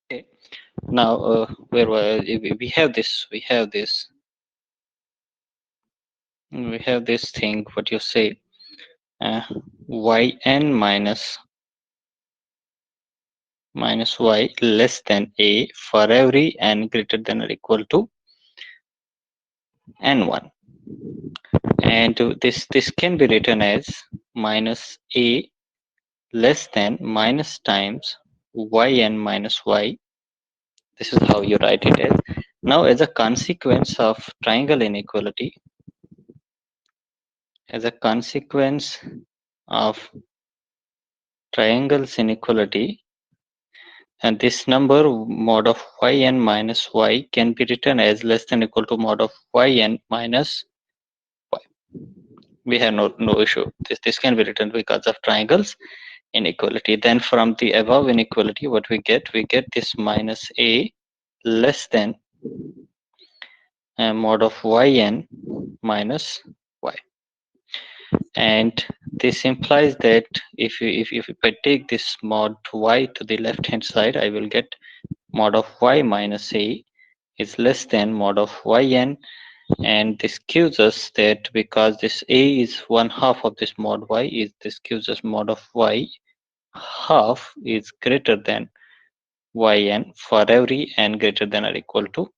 Okay. Now, where we have this, we have this thing. What you say? Uh, yn minus y less than a for every n greater than or equal to n1, and this can be written as minus a less than minus times yn minus y. This is how you write it as. Now, as a consequence of triangle inequality, as a consequence of triangles inequality, and this number mod of yn minus y can be written as less than equal to mod of yn minus y. We have no issue. This can be written because of triangles inequality. Then from the above inequality, what we get this minus a less than mod of yn minus y, and this implies that if I take this mod y to the left hand side, I will get mod of y minus a is less than mod of yn, and this gives us that because this a is 1/2 of this mod y, is this gives us mod of y half is greater than yn for every n greater than or equal to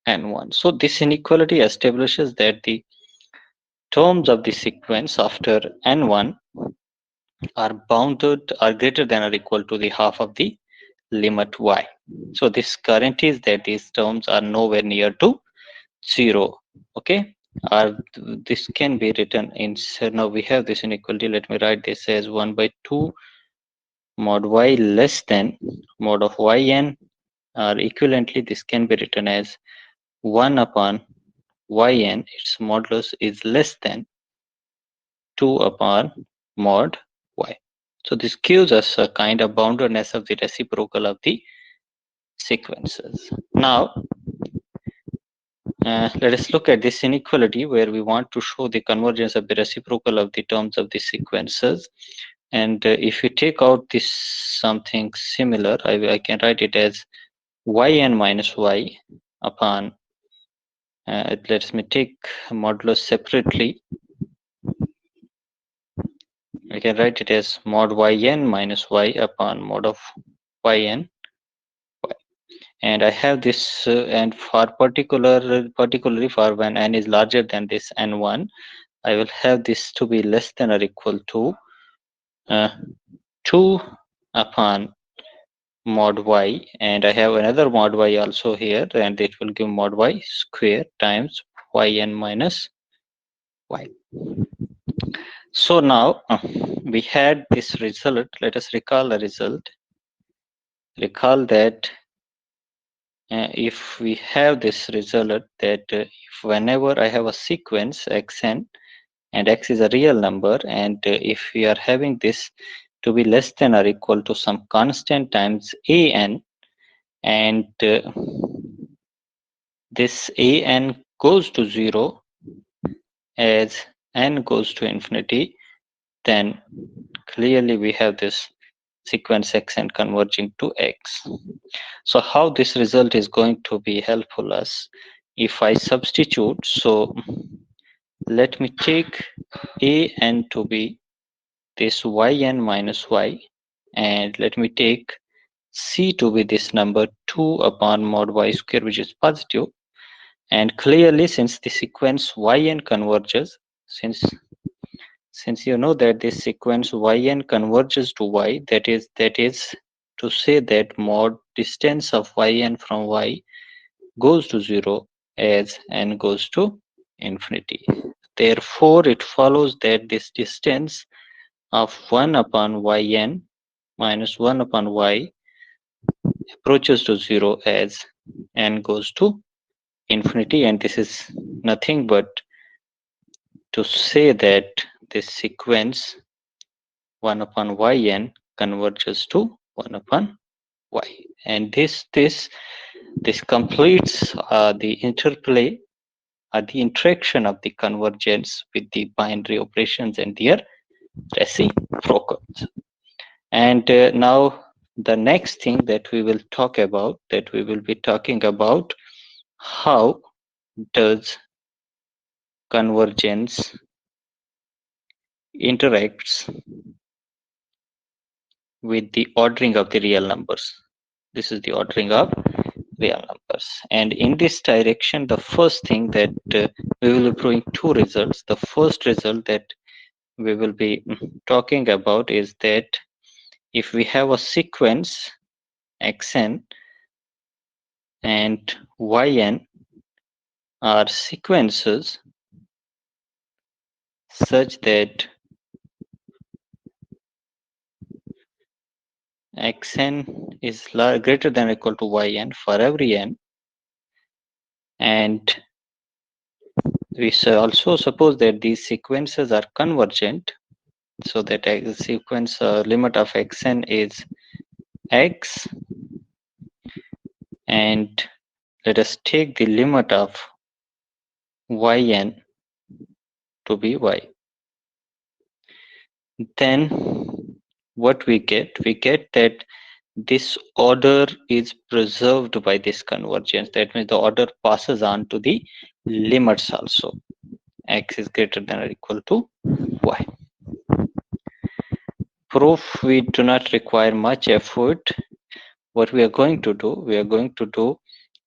n1. So this inequality establishes that the terms of the sequence after n1 are bounded or greater than or equal to the half of the limit y. So this guarantees that these terms are nowhere near to 0. Okay, or this can be written in, so now we have this inequality. Let me write this as 1/2 mod y less than mod of yn, or equivalently this can be written as 1 upon yn, its modulus is less than 2 upon mod y. So this gives us a kind of boundedness of the reciprocal of the sequences. Now, let us look at this inequality where we want to show the convergence of the reciprocal of the terms of the sequences. And if we take out this something similar, I can write it as yn minus y upon, let me take modulus separately. I can write it as mod yn minus y upon mod of yn y. And I have this, and for particularly for when n is larger than this n1, I will have this to be less than or equal to 2 upon mod y, and I have another mod y also here, and it will give mod y square times yn minus y. So now we had this result. Let us recall the result. Recall that if we have this result that if whenever I have a sequence xn and x is a real number, and if we are having this to be less than or equal to some constant times an, and this an goes to 0 as n goes to infinity, then clearly we have this sequence xn converging to x. So how this result is going to be helpful us if I substitute. So let me take an to be this yn minus y, and let me take c to be this number 2 upon mod y square, which is positive. And clearly, since the sequence yn converges, since you know that this sequence yn converges to y, that is to say that mod distance of yn from y goes to 0 as n goes to infinity. Therefore, it follows that this distance of 1 upon yn minus 1 upon y approaches to 0 as n goes to infinity, and this is nothing but to say that this sequence 1 upon yn converges to 1 upon y, and this completes the interplay, the interaction of the convergence with the binary operations and their reciprocals. And now the next thing that we will talk about, that we will be talking about, how does convergence interacts with the ordering of the real numbers. This is the ordering of real numbers. And in this direction, the first thing that we will be proving two results. The first result that we will be talking about is that if we have a sequence xn and yn are sequences such that xn is greater than or equal to yn for every n, and we also suppose that these sequences are convergent, so that the sequence limit of xn is x, and let us take the limit of yn to be y. Then what we get that this order is preserved by this convergence. That means the order passes on to the limits also. X is greater than or equal to y. Proof, we do not require much effort. What we are going to do,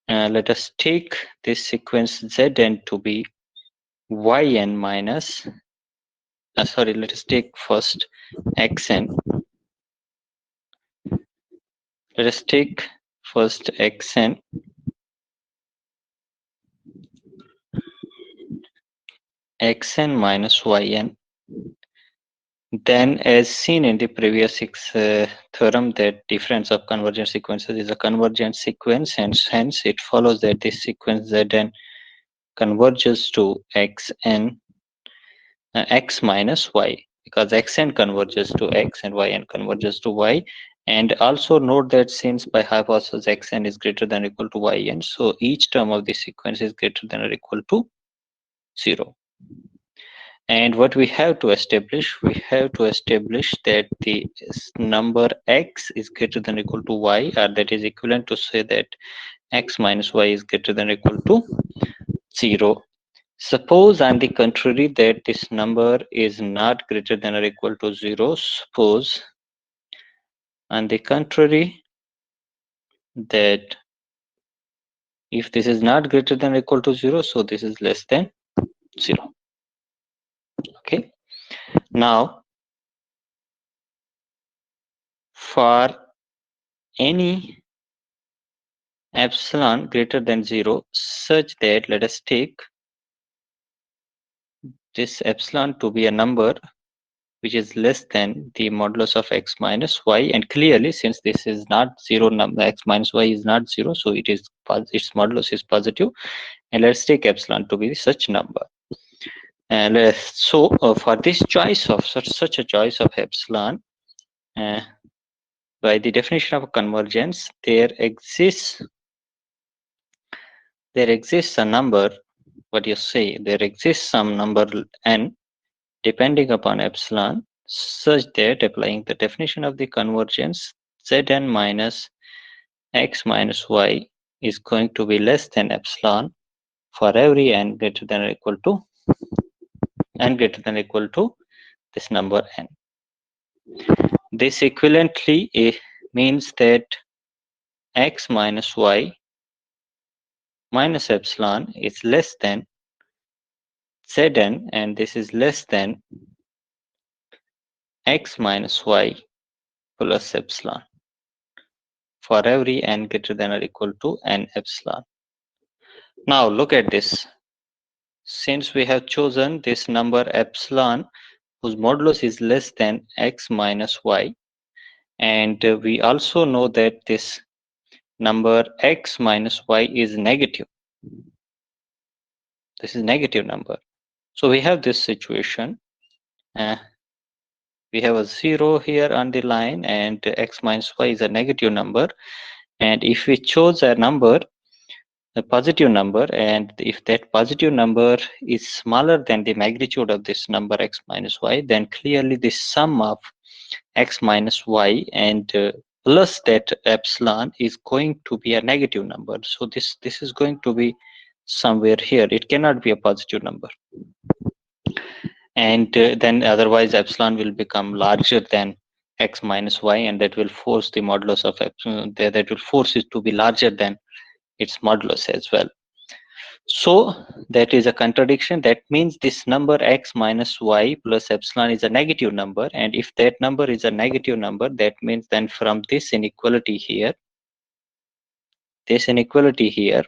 let us take this sequence Zn to be yn minus, let us take first xn. Let us take first xn minus yn. Then, as seen in the previous theorem, that difference of convergent sequences is a convergent sequence, and hence it follows that this sequence Zn converges to xn x minus y, because xn converges to x and yn converges to y. And also note that since by hypothesis xn is greater than or equal to yn, so each term of the sequence is greater than or equal to 0. And what we have to establish, that the number x is greater than or equal to y, or that is equivalent to say that x minus y is greater than or equal to 0. Suppose on the contrary that this number is not greater than or equal to 0. Suppose on the contrary that if this is not greater than or equal to 0, so this is less than 0. Okay. Now, for any epsilon greater than 0 such that, let us take this epsilon to be a number which is less than the modulus of x minus y, and clearly since this is not 0, x minus y is not 0, so its modulus is positive, and let's take epsilon to be such number. And so for this choice of such a choice of epsilon, by the definition of convergence, there exists a number, what you say, there exists some number n depending upon epsilon, such that applying the definition of the convergence, Zn minus x minus y is going to be less than epsilon for every n greater than or equal to this number n. This equivalently means that x minus y minus epsilon is less than Zn, and this is less than x minus y plus epsilon for every n greater than or equal to n epsilon. Now look at this. Since we have chosen this number epsilon whose modulus is less than x minus y, and we also know that this number x minus y is negative. This is negative number. So we have this situation. We have a 0 here on the line, and x minus y is a negative number. And if we chose a number, a positive number, and if that positive number is smaller than the magnitude of this number x minus y, then clearly the sum of x minus y and plus that epsilon is going to be a negative number. So this is going to be somewhere here. It cannot be a positive number. And then otherwise epsilon will become larger than x minus y, and that will force the modulus of epsilon, that will force it to be larger than its modulus as well. So that is a contradiction. That means this number x minus y plus epsilon is a negative number, and if that number is a negative number, that means then from this inequality here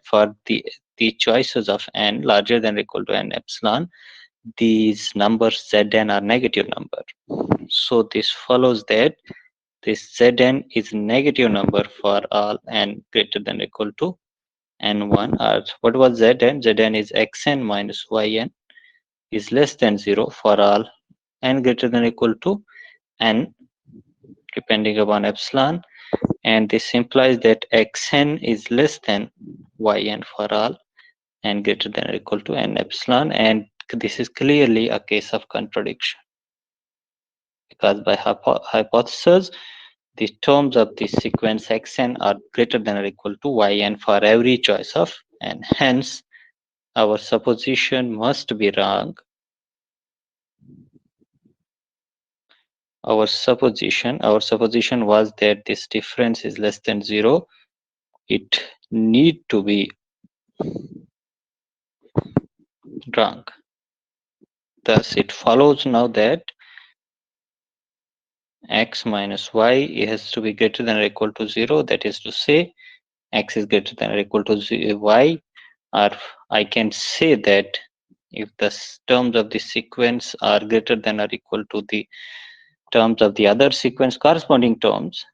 for the choices of n larger than or equal to n epsilon, these numbers zn are negative number. So this follows that this zn is negative number for all n greater than or equal to n1. Or what was zn? Zn is xn minus yn is less than 0 for all n greater than or equal to n depending upon epsilon, and this implies that xn is less than yn for all n greater than or equal to n epsilon, and this is clearly a case of contradiction, because by hypothesis the terms of the sequence xn are greater than or equal to yn for every choice of n. Hence our supposition must be wrong. Our supposition was that this difference is less than 0. It need to be wrong. Thus it follows now that x minus y has to be greater than or equal to 0. That is to say x is greater than or equal to y, or I can say that if the terms of the sequence are greater than or equal to the terms of the other sequence corresponding terms,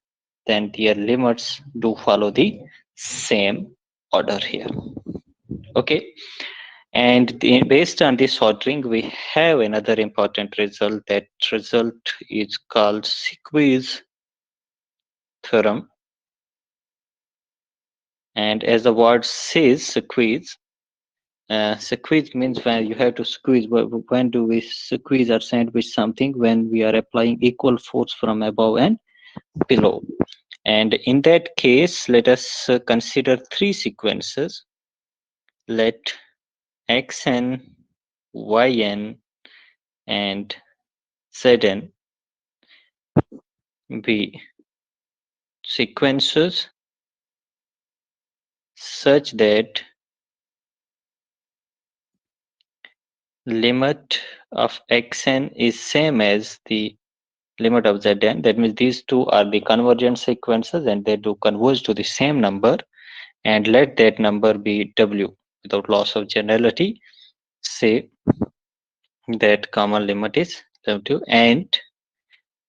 then their limits do follow the same order here. Okay, and based on this ordering we have another important result. That result is called squeeze theorem, and as the word says, squeeze means when you have to squeeze. When do we squeeze or sandwich something? When we are applying equal force from above and below. And in that case, let us consider three sequences. Let xn, yn, and zn be sequences such that limit of xn is same as the limit of zn. That means these two are the convergent sequences and they do converge to the same number, and let that number be w. Without loss of generality, say that common limit is w, and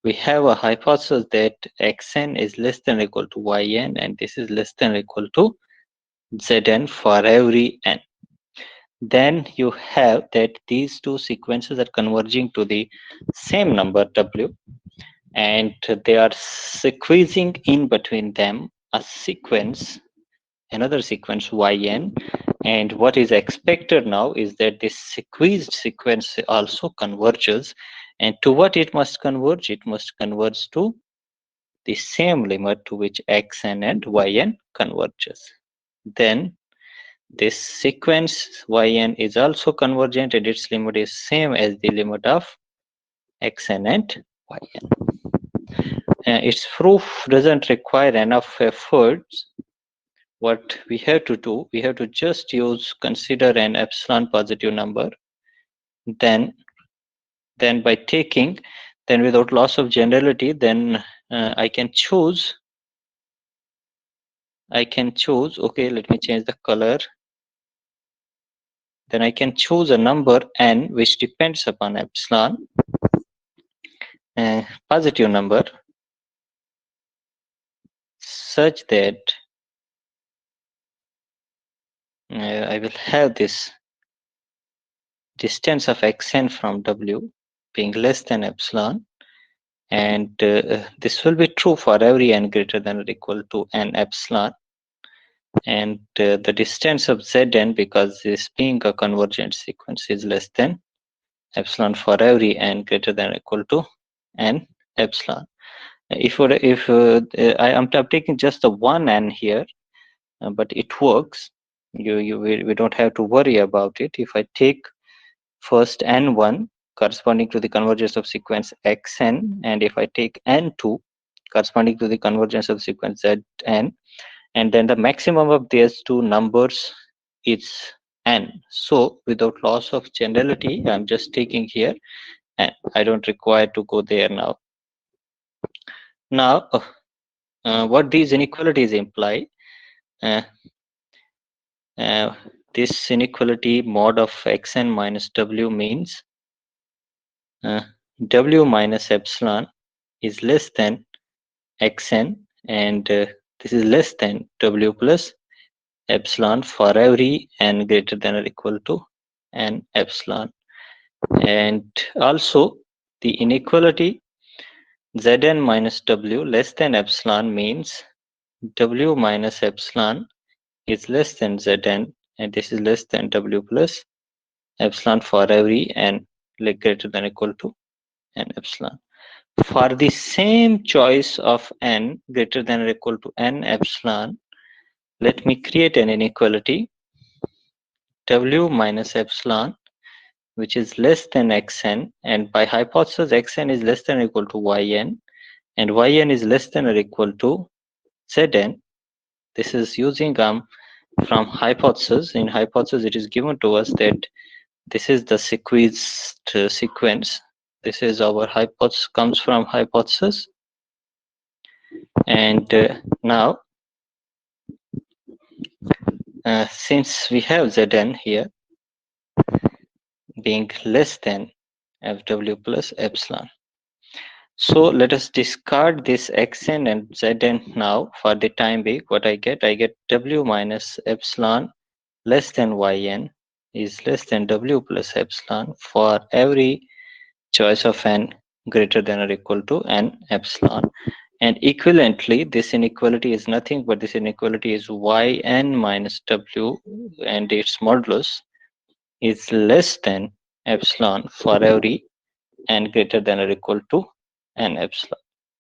we have a hypothesis that xn is less than or equal to yn, and this is less than or equal to zn for every n. Then you have that these two sequences are converging to the same number w, and they are squeezing in between them a sequence, another sequence yn, and what is expected now is that this squeezed sequence also converges, and to what it must converge? It must converge to the same limit to which xn and yn converges. Then this sequence yn is also convergent and its limit is same as the limit of xn and yn. Its proof doesn't require enough efforts. What we have to do, we have to just consider an epsilon positive number, then by taking, then without loss of generality, then I can choose, okay, let me change the color. Then I can choose a number n which depends upon epsilon, positive number, such that I will have this distance of xn from w being less than epsilon, and this will be true for every n greater than or equal to n epsilon, and the distance of zn, because this being a convergent sequence, is less than epsilon for every n greater than or equal to n epsilon. I'm taking just the one n here, but it works. We don't have to worry about it. If I take first n1 corresponding to the convergence of sequence xn, and if I take n2 corresponding to the convergence of sequence zn, and then the maximum of these two numbers is n. So without loss of generality, I'm just taking here n. I don't require to go there now. Now, what these inequalities imply, uh, uh, this inequality mod of xn minus w means uh, w minus epsilon is less than xn, and this is less than w plus epsilon for every n greater than or equal to n epsilon. And also the inequality zn minus w less than epsilon means w minus epsilon is less than zn, and this is less than w plus epsilon for every n greater than or equal to n epsilon. For the same choice of n greater than or equal to n epsilon, let me create an inequality w minus epsilon, which is less than xn, and by hypothesis xn is less than or equal to yn, and yn is less than or equal to zn. This is using from hypothesis. In hypothesis, it is given to us that this is the squeezed sequence. This is our hypothesis, comes from hypothesis. And now, since we have Zn here being less than Fw plus epsilon, so let us discard this xn and Zn now for the time being. What I get W minus epsilon less than yn is less than W plus epsilon for every choice of n greater than or equal to n epsilon. And equivalently, this inequality is nothing but this inequality is yn minus w, and its modulus is less than epsilon for every n greater than or equal to n epsilon.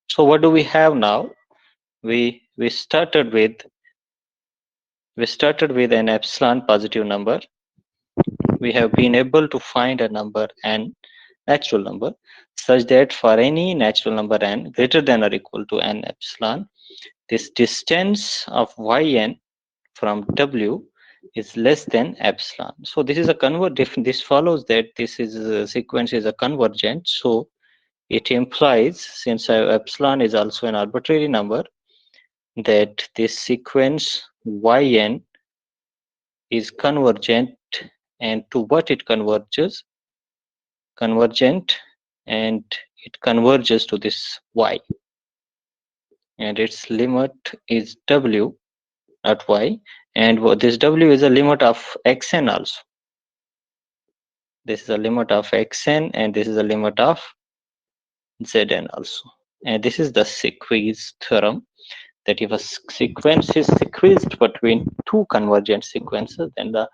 So what do we have now? We started with an epsilon positive number. We have been able to find a number n, natural number, such that for any natural number n greater than or equal to n epsilon, this distance of yn from w is less than epsilon. So this is a this follows that this is a sequence is a convergent. So it implies, since epsilon is also an arbitrary number, that this sequence yn is convergent, and to what it converges? Convergent, and it converges to this y, and its limit is w, not y, and this w is a limit of xn also. This is a limit of xn, and this is a limit of zn also. And this is the squeeze theorem, that if a sequence is squeezed between two convergent sequences, then the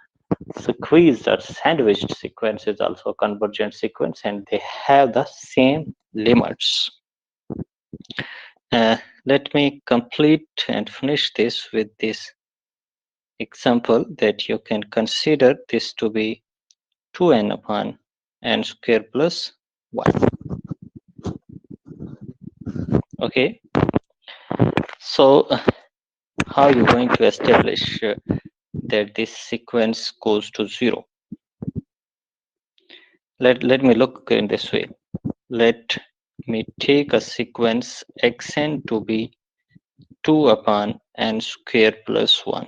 squeezed or sandwiched sequence is also a convergent sequence, and they have the same limits. Let me complete and finish this with this example, that you can consider this to be 2n upon n square plus 1. Okay, so how are you going to establish that this sequence goes to 0? Let me look in this way. Let me take a sequence xn to be 2 upon n square plus 1.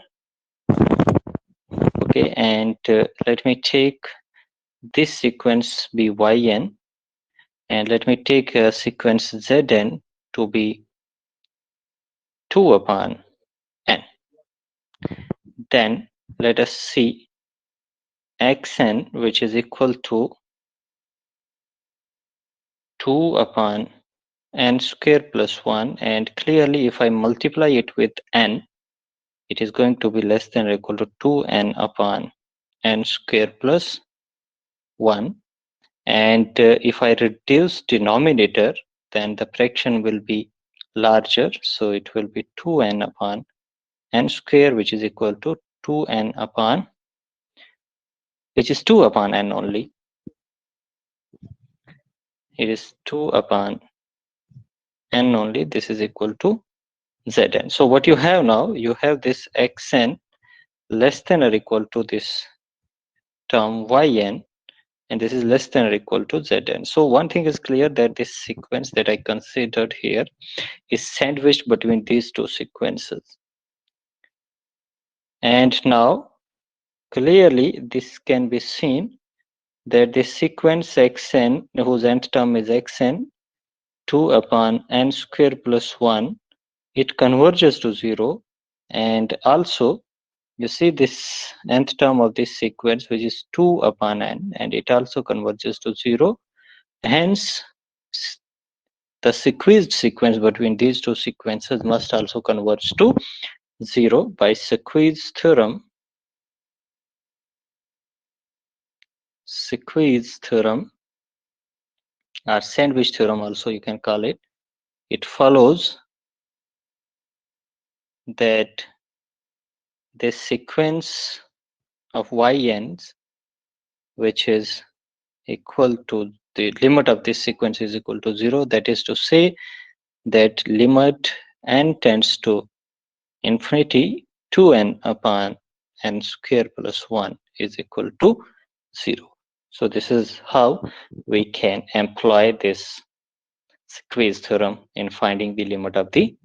Okay, and let me take this sequence be yn, and let me take a sequence zn to be 2 upon n. Then let us see xn, which is equal to 2 upon n square plus 1, and clearly if I multiply it with n, it is going to be less than or equal to 2n upon n square plus 1. And if I reduce denominator, then the fraction will be larger, so it will be 2n upon n square, which is equal to 2n upon, which is 2 upon n only. It is 2 upon n only. This is equal to Zn. So what you have now, you have this xn less than or equal to this term yn, and this is less than or equal to Zn. So one thing is clear, that this sequence that I considered here is sandwiched between these two sequences. And now clearly this can be seen that this sequence xn, whose nth term is xn, 2 upon n square plus 1, it converges to 0. And also you see this nth term of this sequence, which is 2 upon n, and it also converges to 0. Hence the squeezed sequence between these two sequences must also converge to 0 by squeeze theorem. Squeeze theorem, or sandwich theorem also you can call it. It follows that this sequence of yns, which is equal to the limit of this sequence is equal to 0, that is to say that limit n tends to infinity, 2n upon n square plus 1 is equal to 0. So this is how we can employ this squeeze theorem in finding the limit of the